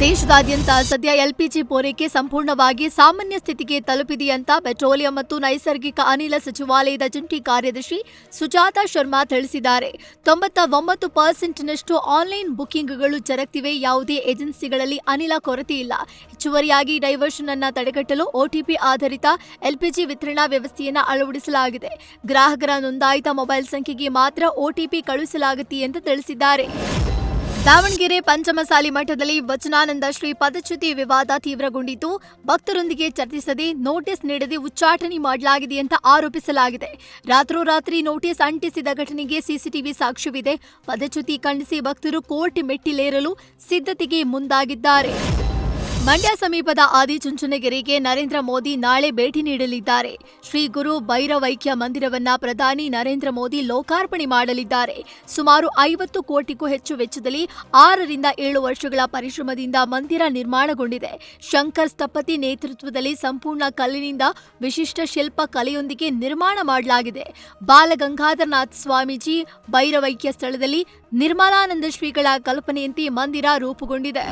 ದೇಶದಾದ್ಯಂತ ಸದ್ಯ ಎಲ್ಪಿಜಿ ಪೂರೈಕೆ ಸಂಪೂರ್ಣವಾಗಿ ಸಾಮಾನ್ಯ ಸ್ಥಿತಿಗೆ ತಲುಪಿದೆ ಅಂತ ಪೆಟ್ರೋಲಿಯಂ ಮತ್ತು ನೈಸರ್ಗಿಕ ಅನಿಲ ಸಚಿವಾಲಯದ ಜಂಟಿ ಕಾರ್ಯದರ್ಶಿ ಸುಜಾತಾ ಶರ್ಮಾ ತಿಳಿಸಿದ್ದಾರೆ. 99% ಆನ್ಲೈನ್ ಬುಕಿಂಗ್ಗಳು ಜರುಗುತ್ತಿವೆ. ಯಾವುದೇ ಏಜೆನ್ಸಿಗಳಲ್ಲಿ ಅನಿಲ ಕೊರತೆ ಇಲ್ಲ. ಹೆಚ್ಚುವರಿಯಾಗಿ ಡೈವರ್ಷನ್ ಅನ್ನು ತಡೆಗಟ್ಟಲು ಒಟಿಪಿ ಆಧಾರಿತ ಎಲ್ಪಿಜಿ ವಿತರಣಾ ವ್ಯವಸ್ಥೆಯನ್ನು ಅಳವಡಿಸಲಾಗಿದೆ. ಗ್ರಾಹಕರ ನೋಂದಾಯಿತ ಮೊಬೈಲ್ ಸಂಖ್ಯೆಗೆ ಮಾತ್ರ ಒಟಿಪಿ ಕಳುಹಿಸಲಾಗುತ್ತೆ ಎಂದು ತಿಳಿಸಿದ್ದಾರೆ. ದಾವಣಗೆರೆ ಪಂಚಮಸಾಲಿ ಮಠದಲ್ಲಿ ವಚನಾನಂದ ಶ್ರೀ ಪದಚ್ಯುತಿ ವಿವಾದ ತೀವ್ರಗೊಂಡಿದ್ದು, ಭಕ್ತರೊಂದಿಗೆ ಚರ್ಚಿಸದೆ ನೋಟಿಸ್ ನೀಡದೆ ಉಚ್ಚಾಟನೆ ಮಾಡಲಾಗಿದೆ ಅಂತ ಆರೋಪಿಸಲಾಗಿದೆ. ರಾತ್ರೋರಾತ್ರಿ ನೋಟಿಸ್ ಅಂಟಿಸಿದ ಘಟನೆಗೆ ಸಿಸಿಟಿವಿ ಸಾಕ್ಷ್ಯವಿದೆ. ಪದಚ್ಯುತಿ ಖಂಡಿಸಿ ಭಕ್ತರು ಕೋರ್ಟ್ ಮೆಟ್ಟಿಲೇರಲು ಸಿದ್ಧತೆಗೆ ಮುಂದಾಗಿದ್ದಾರೆ. ಮಂಡ್ಯ ಸಮೀಪದ ಆದಿಚುಂಚನಗಿರಿಗೆ ನರೇಂದ್ರ ಮೋದಿ ನಾಳೆ ಭೇಟಿ ನೀಡಲಿದ್ದಾರೆ. ಶ್ರೀ ಗುರು ಭೈರವೈಕ್ಯ ಮಂದಿರವನ್ನ ಪ್ರಧಾನಿ ನರೇಂದ್ರ ಮೋದಿ ಲೋಕಾರ್ಪಣೆ ಮಾಡಲಿದ್ದಾರೆ. ಸುಮಾರು 50 ಕೋಟಿಗೂ ಹೆಚ್ಚು ವೆಚ್ಚದಲ್ಲಿ 6 ರಿಂದ 7 ವರ್ಷಗಳ ಪರಿಶ್ರಮದಿಂದ ಮಂದಿರ ನಿರ್ಮಾಣಗೊಂಡಿದೆ. ಶಂಕರ್ ಸ್ಥಪತಿ ನೇತೃತ್ವದಲ್ಲಿ ಸಂಪೂರ್ಣ ಕಲ್ಲಿನಿಂದ ವಿಶಿಷ್ಟ ಶಿಲ್ಪ ಕಲೆಯೊಂದಿಗೆ ನಿರ್ಮಾಣ ಮಾಡಲಾಗಿದೆ. ಬಾಲಗಂಗಾಧರನಾಥ ಸ್ವಾಮೀಜಿ ಭೈರವೈಕ್ಯ ಸ್ಥಳದಲ್ಲಿ ನಿರ್ಮಲಾನಂದ ಶ್ರೀಗಳ ಕಲ್ಪನೆಯಂತೆ ಮಂದಿರ ರೂಪುಗೊಂಡಿದೆ.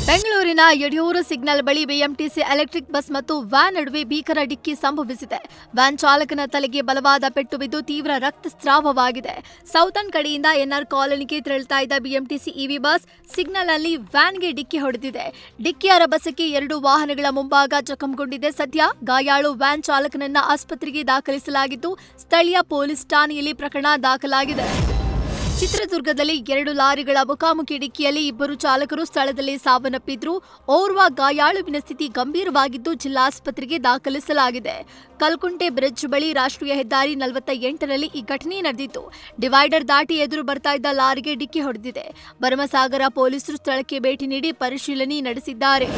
ಬೆಂಗಳೂರಿನ ಯಡಿಯೂರು ಸಿಗ್ನಲ್ ಬಳಿ ಬಿಎಂಟಿಸಿ ಎಲೆಕ್ಟ್ರಿಕ್ ಬಸ್ ಮತ್ತು ವ್ಯಾನ್ ನಡುವೆ ಭೀಕರ ಡಿಕ್ಕಿ ಸಂಭವಿಸಿದೆ. ವ್ಯಾನ್ ಚಾಲಕನ ತಲೆಗೆ ಬಲವಾದ ಪೆಟ್ಟು ಬಿದ್ದು ತೀವ್ರ ರಕ್ತಸ್ರಾವವಾಗಿದೆ. ಸೌತನ್ ಕಡೆಯಿಂದ ಎನ್ಆರ್ ಕಾಲೋನಿಗೆ ತೆರಳುತ್ತಾ ಇದ್ದ ಬಿಎಂಟಿಸಿ ಇವಿ ಬಸ್ ಸಿಗ್ನಲ್ನಲ್ಲಿ ವ್ಯಾನ್ಗೆ ಡಿಕ್ಕಿ ಹೊಡೆದಿದೆ. ಡಿಕ್ಕಿಯ ರಭಸಕ್ಕೆ 2 ವಾಹನಗಳ ಮುಂಭಾಗ ಜಖಂಗೊಂಡಿದೆ. ಸದ್ಯ ಗಾಯಾಳು ವ್ಯಾನ್ ಚಾಲಕನನ್ನ ಆಸ್ಪತ್ರೆಗೆ ದಾಖಲಿಸಲಾಗಿದ್ದು, ಸ್ಥಳೀಯ ಪೊಲೀಸ್ ಠಾಣೆಯಲ್ಲಿ ಪ್ರಕರಣ ದಾಖಲಾಗಿದೆ. ಚಿತ್ರದುರ್ಗದಲ್ಲಿ 2 ಲಾರಿಗಳ ಮುಖಾಮುಖಿ ಡಿಕ್ಕಿಯಲ್ಲಿ 2 ಚಾಲಕರು ಸ್ಥಳದಲ್ಲಿ ಸಾವನ್ನಪ್ಪಿದ್ರು. ಓರ್ವ ಗಾಯಾಳುವಿನ ಸ್ಥಿತಿ ಗಂಭೀರವಾಗಿದ್ದು, ಜಿಲ್ಲಾಸ್ಪತ್ರೆಗೆ ದಾಖಲಿಸಲಾಗಿದೆ. ಕಲ್ಕುಂಟೆ ಬ್ರಿಡ್ಜ್ ಬಳಿ ರಾಷ್ಟ್ರೀಯ ಹೆದ್ದಾರಿ 48ರಲ್ಲಿ ಈ ಘಟನೆ ನಡೆದಿತ್ತು. ಡಿವೈಡರ್ ದಾಟಿ ಎದುರು ಬರ್ತಾ ಇದ್ದ ಲಾರಿಗೆ ಡಿಕ್ಕಿ ಹೊಡೆದಿದೆ. ಭರಮಸಾಗರ ಪೊಲೀಸರು ಸ್ಥಳಕ್ಕೆ ಭೇಟಿ ನೀಡಿ ಪರಿಶೀಲನೆ ನಡೆಸಿದ್ದಾರೆ.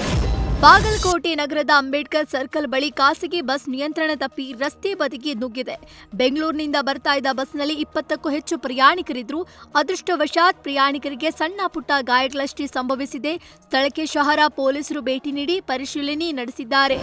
ಬಾಗಲಕೋಟೆ ನಗರದ ಅಂಬೇಡ್ಕರ್ ಸರ್ಕಲ್ ಬಳಿ ಖಾಸಗಿ ಬಸ್ ನಿಯಂತ್ರಣ ತಪ್ಪಿ ರಸ್ತೆ ಬದಿಗೆ ನುಗ್ಗಿದೆ. ಬೆಂಗಳೂರಿನಿಂದ ಬರ್ತಾ ಇದ್ದ ಬಸ್ನಲ್ಲಿ 20ಕ್ಕೂ ಹೆಚ್ಚು ಪ್ರಯಾಣಿಕರಿದ್ರು. ಅದೃಷ್ಟವಶಾತ್ ಪ್ರಯಾಣಿಕರಿಗೆ ಸಣ್ಣ ಪುಟ್ಟ ಗಾಯಗಳಷ್ಟೇ ಸಂಭವಿಸಿದೆ. ಸ್ಥಳಕ್ಕೆ ಶಹರ ಪೊಲೀಸರು ಭೇಟಿ ನೀಡಿ ಪರಿಶೀಲನೆ ನಡೆಸಿದ್ದಾರೆ.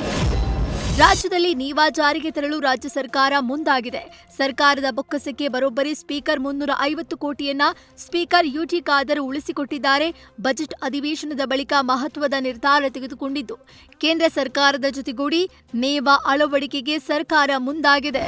ರಾಜ್ಯದಲ್ಲಿ ನೀವಾ ಜಾರಿಗೆ ತರಲು ರಾಜ್ಯ ಸರ್ಕಾರ ಮುಂದಾಗಿದೆ. ಸರ್ಕಾರದ ಬೊಕ್ಕಸಕ್ಕೆ ಬರೋಬ್ಬರಿ ಸ್ಪೀಕರ್ 350 ಕೋಟಿಯನ್ನ ಸ್ಪೀಕರ್ ಯುಟಿ ಖಾದರ್ ಉಳಿಸಿಕೊಟ್ಟಿದ್ದಾರೆ. ಬಜೆಟ್ ಅಧಿವೇಶನದ ಬಳಿಕ ಮಹತ್ವದ ನಿರ್ಧಾರ ತೆಗೆದುಕೊಂಡಿದ್ದು, ಕೇಂದ್ರ ಸರ್ಕಾರದ ಜೊತೆಗೂಡಿ ನೀವಾ ಅಳವಡಿಕೆಗೆ ಸರ್ಕಾರ ಮುಂದಾಗಿದೆ.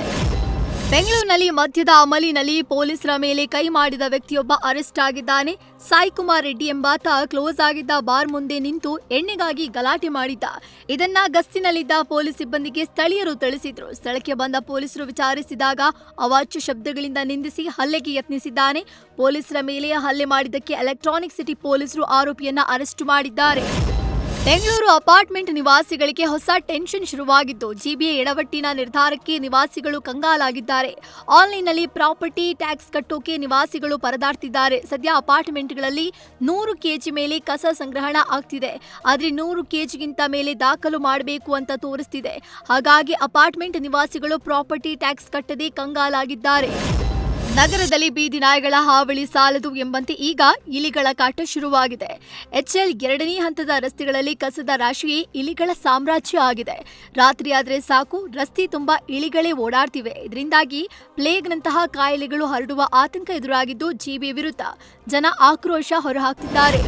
ಬೆಂಗಳೂರಿನಲ್ಲಿ ಮದ್ಯದ ಅಮಲಿನಲ್ಲಿ ಪೊಲೀಸರ ಮೇಲೆ ಕೈ ಮಾಡಿದ ವ್ಯಕ್ತಿಯೊಬ್ಬ ಅರೆಸ್ಟ್ ಆಗಿದ್ದಾನೆ. ಸಾಯಿಕುಮಾರ್ ರೆಡ್ಡಿ ಎಂಬಾತ ಕ್ಲೋಸ್ ಆಗಿದ್ದ ಬಾರ್ ಮುಂದೆ ನಿಂತು ಎಣ್ಣೆಗಾಗಿ ಗಲಾಟೆ ಮಾಡಿದ್ದ. ಇದನ್ನ ಗಸ್ತಿನಲ್ಲಿದ್ದ ಪೊಲೀಸ್ ಸಿಬ್ಬಂದಿಗೆ ಸ್ಥಳೀಯರು ತಿಳಿಸಿದ್ರು. ಸ್ಥಳಕ್ಕೆ ಬಂದ ಪೊಲೀಸರು ವಿಚಾರಿಸಿದಾಗ ಅವಾಚ್ಯ ಶಬ್ದಗಳಿಂದ ನಿಂದಿಸಿ ಹಲ್ಲೆಗೆ ಯತ್ನಿಸಿದ್ದಾನೆ. ಪೊಲೀಸರ ಮೇಲೆ ಹಲ್ಲೆ ಮಾಡಿದ್ದಕ್ಕೆ ಎಲೆಕ್ಟ್ರಾನಿಕ್ ಸಿಟಿ ಪೊಲೀಸರು ಆರೋಪಿಯನ್ನ ಅರೆಸ್ಟ್ ಮಾಡಿದ್ದಾರೆ. ಬೆಂಗಳೂರು ಅಪಾರ್ಟ್ಮೆಂಟ್ ನಿವಾಸಿಗಳಿಗೆ ಹೊಸ ಟೆನ್ಷನ್ ಶುರುವಾಗಿದ್ದು, ಜಿಬಿಎ ಎಡವಟ್ಟಿನ ನಿರ್ಧಾರಕ್ಕೆ ನಿವಾಸಿಗಳು ಕಂಗಾಲಾಗಿದ್ದಾರೆ. ಆನ್ಲೈನ್ನಲ್ಲಿ ಪ್ರಾಪರ್ಟಿ ಟ್ಯಾಕ್ಸ್ ಕಟ್ಟೋಕೆ ನಿವಾಸಿಗಳು ಪರದಾಡ್ತಿದ್ದಾರೆ. ಸದ್ಯ ಅಪಾರ್ಟ್ಮೆಂಟ್ಗಳಲ್ಲಿ 100 ಕೆಜಿ ಮೇಲೆ ಕಸ ಸಂಗ್ರಹಣ ಆಗ್ತಿದೆ. ಆದ್ರೆ 100 ಕೆಜಿಗಿಂತ ಮೇಲೆ ದಾಖಲು ಮಾಡಬೇಕು ಅಂತ ತೋರಿಸ್ತಿದೆ. ಹಾಗಾಗಿ ಅಪಾರ್ಟ್ಮೆಂಟ್ ನಿವಾಸಿಗಳು ಪ್ರಾಪರ್ಟಿ ಟ್ಯಾಕ್ಸ್ ಕಟ್ಟದೆ ಕಂಗಾಲಾಗಿದ್ದಾರೆ. ನಗರದಲ್ಲಿ ಬೀದಿ ನಾಯಿಗಳ ಹಾವಳಿ ಸಾಲದು ಎಂಬಂತೆ ಈಗ ಇಲಿಗಳ ಕಾಟ ಶುರುವಾಗಿದೆ. ಎಚ್ಎಲ್ 2ನೇ ಹಂತದ ರಸ್ತೆಗಳಲ್ಲಿ ಕಸದ ರಾಶಿಯೇ ಇಲಿಗಳ ಸಾಮ್ರಾಜ್ಯ ಆಗಿದೆ. ರಾತ್ರಿಯಾದ್ರೆ ಸಾಕು, ರಸ್ತೆ ತುಂಬಾ ಇಲಿಗಳೇ ಓಡಾಡ್ತಿವೆ. ಇದರಿಂದಾಗಿ ಪ್ಲೇಗ್ನಂತಹ ಕಾಯಿಲೆಗಳು ಹರಡುವ ಆತಂಕ ಎದುರಾಗಿದ್ದು, ಜಿಬಿಎ ವಿರುದ್ಧ ಜನ ಆಕ್ರೋಶ ಹೊರಹಾಕ್ತಿದ್ದಾರೆ.